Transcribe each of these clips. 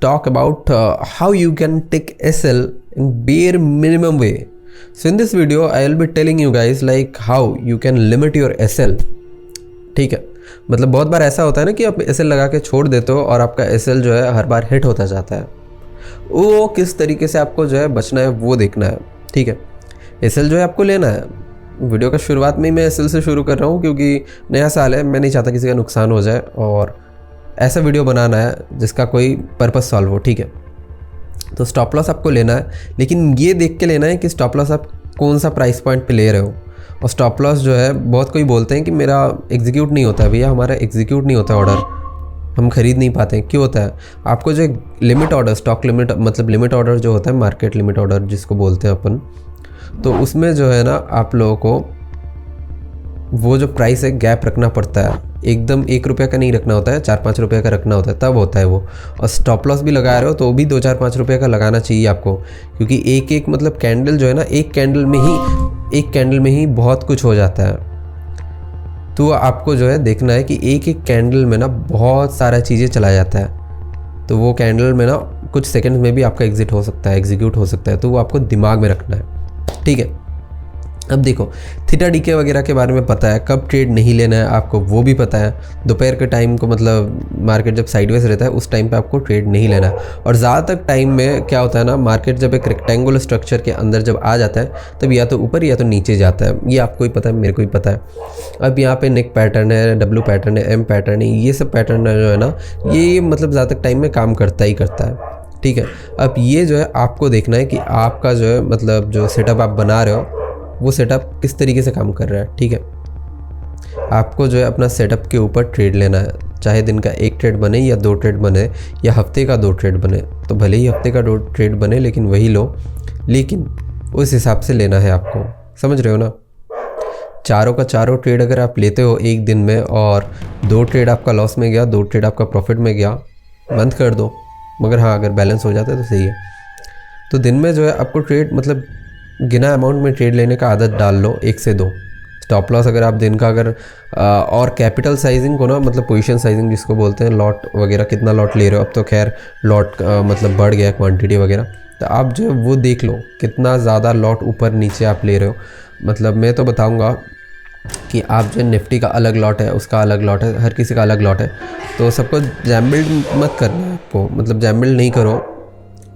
talk about how you can take SL in bare minimum way. So in this video I will be telling you guys like how you can limit your SL. ठीक है, मतलब बहुत बार ऐसा होता है ना कि आप SL लगा के छोड़ देते हो और आपका SL जो है हर बार हिट होता जाता है। वो किस तरीके से आपको जो है बचना है वो देखना है। ठीक है, SL जो है आपको लेना है। वीडियो का शुरुआत में ही मैं SL से शुरू कर रहा हूँ क्योंकि नया साल है, मैं नहीं चाहता किसी का नुकसान हो जाए और ऐसा वीडियो बनाना है जिसका कोई पर्पस सॉल्व हो। ठीक है, तो स्टॉप लॉस आपको लेना है, लेकिन ये देख के लेना है कि स्टॉप लॉस आप कौन सा प्राइस पॉइंट पे ले रहे हो। और स्टॉप लॉस जो है बहुत कोई बोलते हैं कि मेरा एग्जीक्यूट नहीं होता है। भैया हमारा एग्जीक्यूट नहीं होता ऑर्डर, हम खरीद नहीं पाते हैं। क्यों होता है? आपको जो लिमिट ऑर्डर, स्टॉक लिमिट मतलब लिमिट ऑर्डर जो होता है, मार्केट लिमिट ऑर्डर जिसको बोलते हैं अपन, तो उसमें जो है ना आप लोगों को वो जो प्राइस है गैप रखना पड़ता है। एकदम 1 रुपये का नहीं रखना होता है, 4-5 रुपये का रखना होता है, तब होता है वो। और स्टॉप लॉस भी लगा रहे हो तो भी 2-4-5 रुपये का लगाना चाहिए आपको, क्योंकि एक मतलब कैंडल जो है ना, एक कैंडल में ही बहुत कुछ हो जाता है। तो आपको जो है देखना है कि एक कैंडल में ना बहुत सारा चीज़ें चला जाता है, तो वो कैंडल में ना कुछ सेकंड में भी आपका एग्जीक्यूट हो सकता है, तो वो आपको दिमाग में रखना है। ठीक है, अब देखो थीटा डीके वगैरह के बारे में पता है, कब ट्रेड नहीं लेना है आपको वो भी पता है। दोपहर के टाइम को मतलब मार्केट जब साइडवेज रहता है उस टाइम पे आपको ट्रेड नहीं लेना है। और ज़्यादातर टाइम में क्या होता है ना, मार्केट जब एक रेक्टेंगुलर स्ट्रक्चर के अंदर जब आ जाता है तब या तो ऊपर या तो नीचे जाता है। ये आपको ही पता है, मेरे को ही पता है। अब यहाँ पे नेक पैटर्न है, डब्ल्यू पैटर्न है, एम पैटर्न है, ये सब पैटर्न जो है ना, ये मतलब ज़्यादातर टाइम में काम करता है। ठीक है, अब ये जो है आपको देखना है कि आपका जो है मतलब जो सेटअप आप बना रहे हो वो सेटअप किस तरीके से काम कर रहा है। ठीक है, आपको जो है अपना सेटअप के ऊपर ट्रेड लेना है, चाहे दिन का 1 ट्रेड बने या 2 ट्रेड बने या हफ्ते का 2 ट्रेड बने, तो भले ही हफ्ते का 2 ट्रेड बने लेकिन वही लो, लेकिन उस हिसाब से लेना है आपको। समझ रहे हो ना? चारों का चारों ट्रेड अगर आप लेते हो एक दिन में और 2 ट्रेड आपका लॉस में गया, 2 ट्रेड आपका प्रॉफिट में गया, बंद कर दो। मगर हाँ, अगर बैलेंस हो जाता है तो सही है। तो दिन में जो है आपको ट्रेड मतलब गिना अमाउंट में ट्रेड लेने का आदत डाल लो, 1 से 2। स्टॉप लॉस अगर आप दिन का अगर और कैपिटल साइजिंग को ना मतलब पोजीशन साइजिंग जिसको बोलते हैं, लॉट वगैरह कितना लॉट ले रहे हो। अब तो खैर लॉट मतलब बढ़ गया क्वांटिटी वगैरह, तो आप जो है वो देख लो कितना ज़्यादा लॉट ऊपर नीचे आप ले रहे हो। मतलब मैं तो बताऊँगा कि आप जो निफ्टी का अलग लॉट है, उसका अलग लॉट है, हर किसी का अलग लॉट है, तो सबको जैम्बल्ड मत करना है आपको, मतलब जैम्बल्ड नहीं करो।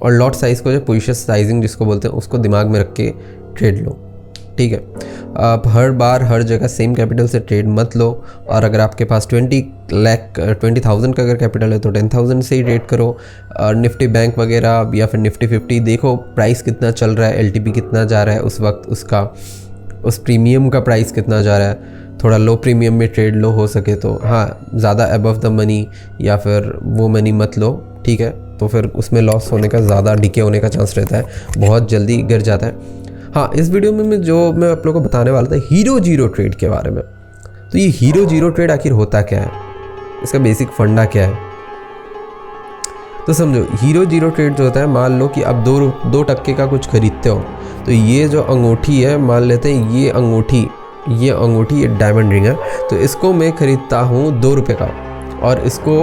और लॉट साइज़ को जो पोजीशन साइजिंग जिसको बोलते हैं उसको दिमाग में रख के ट्रेड लो। ठीक है, आप हर बार हर जगह सेम कैपिटल से ट्रेड मत लो। और अगर आपके पास 20,000 का अगर कैपिटल है तो 10,000 से ही ट्रेड करो। और निफ्टी बैंक वगैरह या फिर निफ्टी 50 देखो प्राइस कितना चल रहा है, LTP कितना जा रहा है उस वक्त, उसका उस प्रीमियम का प्राइस कितना जा रहा है। थोड़ा लो प्रीमियम में ट्रेड लो हो सके तो, हाँ ज़्यादा अबव द मनी या फिर वो मनी मत लो। ठीक है, तो फिर उसमें लॉस होने का, ज़्यादा डिके होने का चांस रहता है, बहुत जल्दी गिर जाता है। हाँ, इस वीडियो में मैं आप लोगों को बताने वाला था हीरो जीरो ट्रेड के बारे में। तो ये हीरो जीरो ट्रेड आखिर होता क्या है, इसका बेसिक फंडा क्या है, तो समझो। हीरो जीरो ट्रेड जो होता है, मान लो कि आप 2% का कुछ खरीदते हो, तो ये जो अंगूठी है, मान लेते हैं ये अंगूठी ये डायमंड रिंग है, तो इसको मैं ख़रीदता हूँ 2 रुपये का और इसको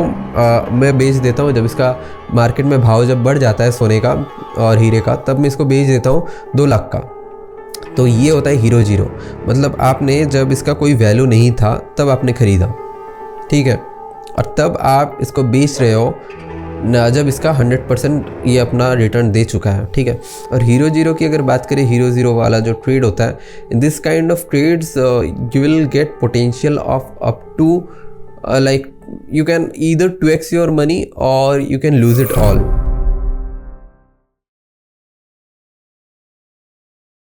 मैं बेच देता हूँ। जब इसका मार्केट में भाव जब बढ़ जाता है सोने का और हीरे का, तब मैं इसको बेच देता हूँ 2 लाख का। तो ये होता है हीरो जीरो, मतलब आपने जब इसका कोई वैल्यू नहीं था तब आपने ख़रीदा। ठीक है, और तब आप इसको बेच रहे हो ना जब इसका 100% ये अपना रिटर्न दे चुका है। ठीक है, और हीरो जीरो की अगर बात करें, हीरो जीरो वाला जो ट्रेड होता है, in this kind of trades you will get potential of up to like you can either 2x your money or you can lose it all।